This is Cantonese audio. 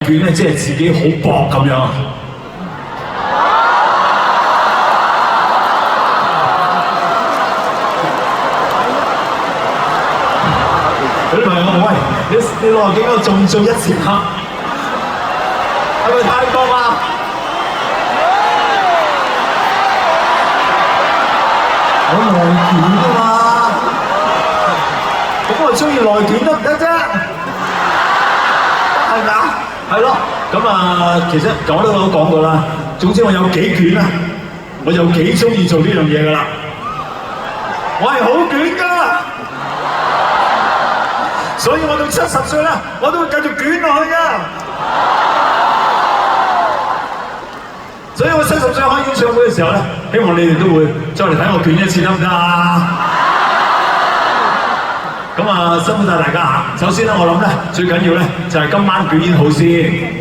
捲咧，即係自己好薄咁樣。嗰啲朋友，喂，你60幾個仲做一節黑，係咪太多啊？我內卷啊嘛，咁我中意內卷得唔得啫？係咪啊？係咯，咁啊，其實我都講過啦。總之我有幾卷啊，我就幾中意做呢樣嘢噶啦。我係好卷㗎。所以我到70歲啦，我都會繼續捲落去㗎。所以我70歲開演唱會嘅時候咧，希望你哋都會再嚟睇我捲一次得唔得啊？咁啊，辛苦晒大家嚇。首先咧，我諗咧最緊要咧就係今晚表演好先。